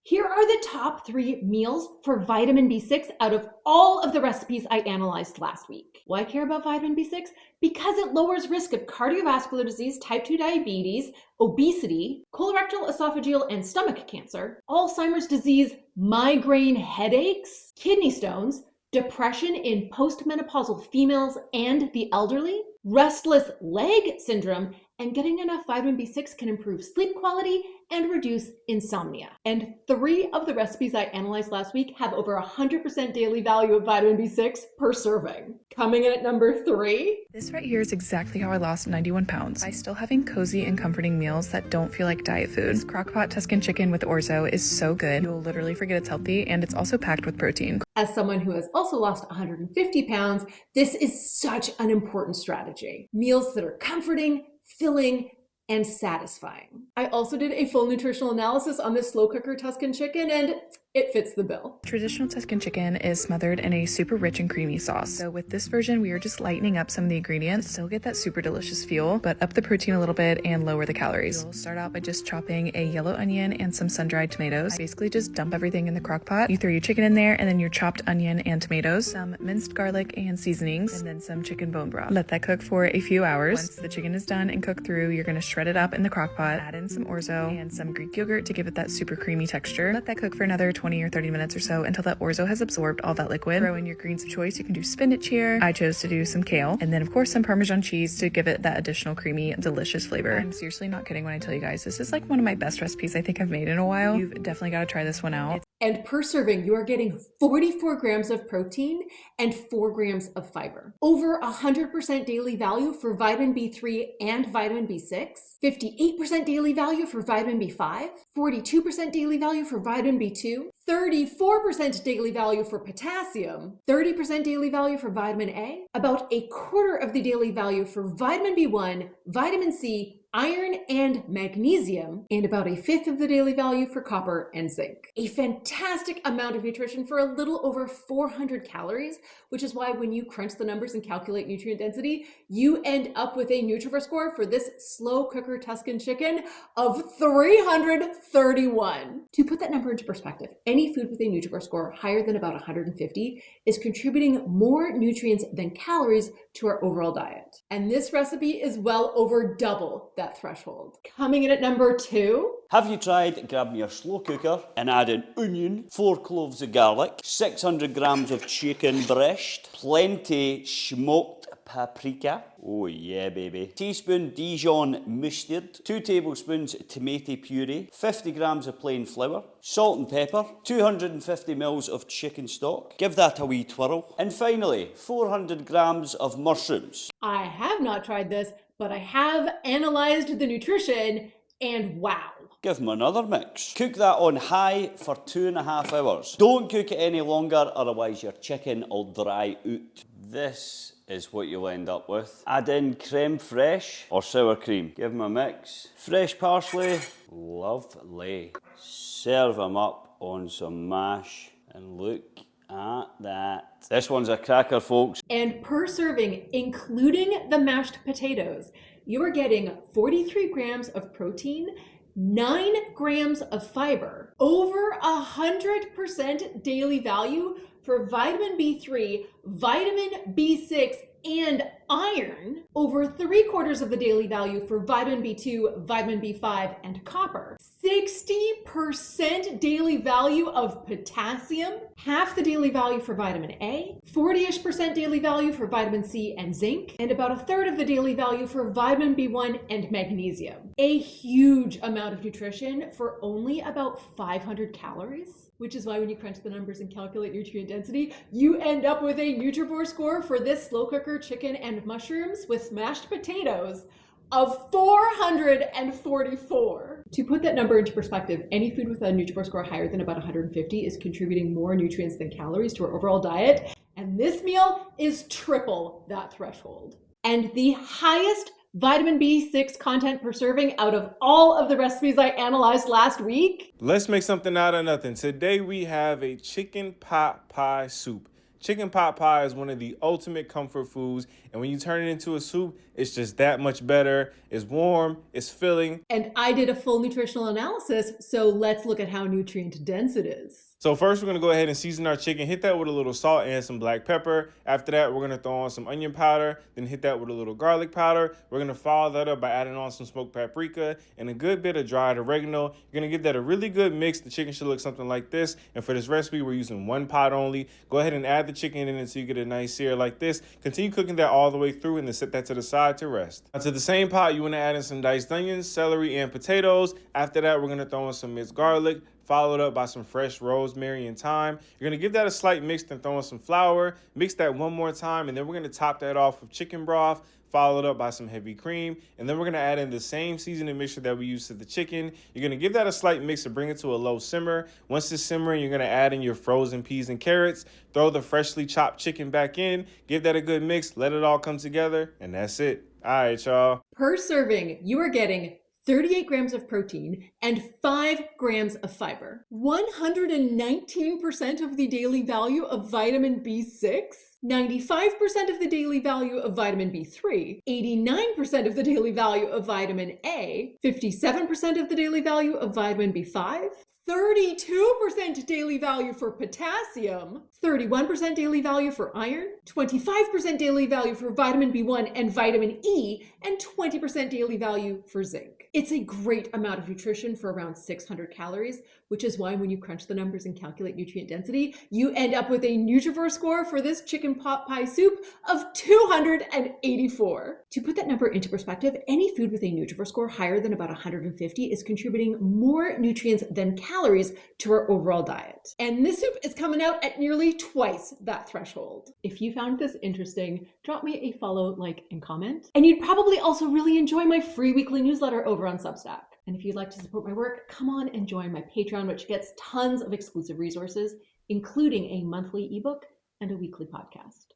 Here are the top 3 meals for vitamin B6 out of all of the recipes I analyzed last week. Why care about vitamin B6? Because it lowers risk of cardiovascular disease, type 2 diabetes, obesity, colorectal, esophageal, and stomach cancer, Alzheimer's disease, migraine headaches, kidney stones, depression in postmenopausal females and the elderly, restless leg syndrome, and getting enough vitamin B6 can improve sleep quality and reduce insomnia. And 3 of the recipes I analyzed last week have over 100% daily value of vitamin B6 per serving. Coming in at number 3. This right here is exactly how I lost 91 pounds by still having cozy and comforting meals that don't feel like diet food. This crock-pot Tuscan chicken with Orzo is so good. You'll literally forget it's healthy, and it's also packed with protein. As someone who has also lost 150 pounds, this is such an important strategy. Meals that are comforting, filling, and satisfying. I also did a full nutritional analysis on this slow cooker Tuscan chicken, and it fits the bill. Traditional Tuscan chicken is smothered in a super rich and creamy sauce. So with this version, we are just lightening up some of the ingredients, still get that super delicious feel, but up the protein a little bit and lower the calories. You'll start out by just chopping a yellow onion and some sun-dried tomatoes. Basically just dump everything in the crock pot. You throw your chicken in there and then your chopped onion and tomatoes, some minced garlic and seasonings, and then some chicken bone broth. Let that cook for a few hours. Once the chicken is done and cooked through, you're gonna shred it up in the crock pot, add in some orzo and some Greek yogurt to give it that super creamy texture. Let that cook for another 20 or 30 minutes or so until that orzo has absorbed all that liquid. Throw in your greens of choice. You can do spinach here. I chose to do some kale, and then of course some Parmesan cheese to give it that additional creamy, delicious flavor. I'm seriously not kidding when I tell you guys this is like one of my best recipes I think I've made in a while. You've definitely got to try this one out. And per serving, you are getting 44 grams of protein and 4 grams of fiber. Over 100% daily value for vitamin B3 and vitamin B6, 58% daily value for vitamin B5, 42% daily value for vitamin B2, 34% daily value for potassium, 30% daily value for vitamin A, about a quarter of the daily value for vitamin B1, vitamin C, iron and magnesium, and about a fifth of the daily value for copper and zinc. A fantastic amount of nutrition for a little over 400 calories, which is why when you crunch the numbers and calculate nutrient density, you end up with a Nutrivore score for this slow cooker Tuscan chicken of 331. To put that number into perspective, any food with a Nutrivore score higher than about 150 is contributing more nutrients than calories to our overall diet. And this recipe is well over double that threshold. Coming in at number 2. Have you tried grabbing your slow cooker and adding onion, 4 cloves of garlic, 600 grams of chicken breast, plenty smoked paprika, oh yeah baby, teaspoon Dijon mustard, 2 tablespoons tomato puree, 50 grams of plain flour, salt and pepper, 250 mils of chicken stock, give that a wee twirl, and finally 400 grams of mushrooms. I have not tried this, but I have analyzed the nutrition, and wow. Give them another mix. Cook that on high for 2.5 hours. Don't cook it any longer, otherwise your chicken will dry out. This is what you'll end up with. Add in creme fraiche or sour cream. Give them a mix. Fresh parsley, lovely. Serve them up on some mash and look at that. This one's a cracker, folks. And per serving, including the mashed potatoes, you are getting 43 grams of protein, 9 grams of fiber, over 100% daily value for vitamin B3, vitamin B6, and iron, over 3/4 of the daily value for vitamin B2, vitamin B5, and copper, 60% daily value of potassium, half the daily value for vitamin A, 40-ish% daily value for vitamin C and zinc, and about 1/3 of the daily value for vitamin B1 and magnesium. A huge amount of nutrition for only about 500 calories, which is why when you crunch the numbers and calculate nutrient density, you end up with a Nutrivore score for this slow cooker chicken and mushrooms with mashed potatoes of 444. To put that number into perspective, any food with a Nutrivore score higher than about 150 is contributing more nutrients than calories to our overall diet, and this meal is triple that threshold. And the highest vitamin B6 content per serving out of all of the recipes I analyzed last week. Let's make something out of nothing. Today we have a chicken pot pie soup. chicken pot pie is one of the ultimate comfort foods. And when you turn it into a soup, it's just that much better. It's warm, it's filling. And I did a full nutritional analysis, so let's look at how nutrient dense it is. So first, we're going to go ahead and season our chicken. Hit that with a little salt and some black pepper. After that, we're going to throw on some onion powder. Then hit that with a little garlic powder. We're going to follow that up by adding on some smoked paprika and a good bit of dried oregano. You're going to give that a really good mix. The chicken should look something like this. And for this recipe, we're using one pot only. Go ahead and add the chicken in until you get a nice sear like this. Continue cooking that all the way through and then set that to the side to rest. Now to the same pot, you want to add in some diced onions, celery, and potatoes. After that, we're going to throw in some minced garlic, followed up by some fresh rosemary and thyme. You're gonna give that a slight mix, then throw in some flour, mix that one more time, and then we're gonna top that off with chicken broth, followed up by some heavy cream, and then we're gonna add in the same seasoning mixture that we used to the chicken. You're gonna give that a slight mix to bring it to a low simmer. Once it's simmering, you're gonna add in your frozen peas and carrots, throw the freshly chopped chicken back in, give that a good mix, let it all come together, and that's it. All right, y'all. Per serving, you are getting 38 grams of protein and 5 grams of fiber, 119% of the daily value of vitamin B6, 95% of the daily value of vitamin B3, 89% of the daily value of vitamin A, 57% of the daily value of vitamin B5, 32% daily value for potassium, 31% daily value for iron, 25% daily value for vitamin B1 and vitamin E, and 20% daily value for zinc. It's a great amount of nutrition for around 600 calories, which is why when you crunch the numbers and calculate nutrient density, you end up with a Nutrivore score for this chicken pot pie soup of 284. To put that number into perspective, any food with a Nutrivore score higher than about 150 is contributing more nutrients than calories to our overall diet. And this soup is coming out at nearly twice that threshold. If you found this interesting, drop me a follow, like, and comment. And you'd probably also really enjoy my free weekly newsletter over on Substack. And if you'd like to support my work, come on and join my Patreon, which gets tons of exclusive resources, including a monthly ebook and a weekly podcast.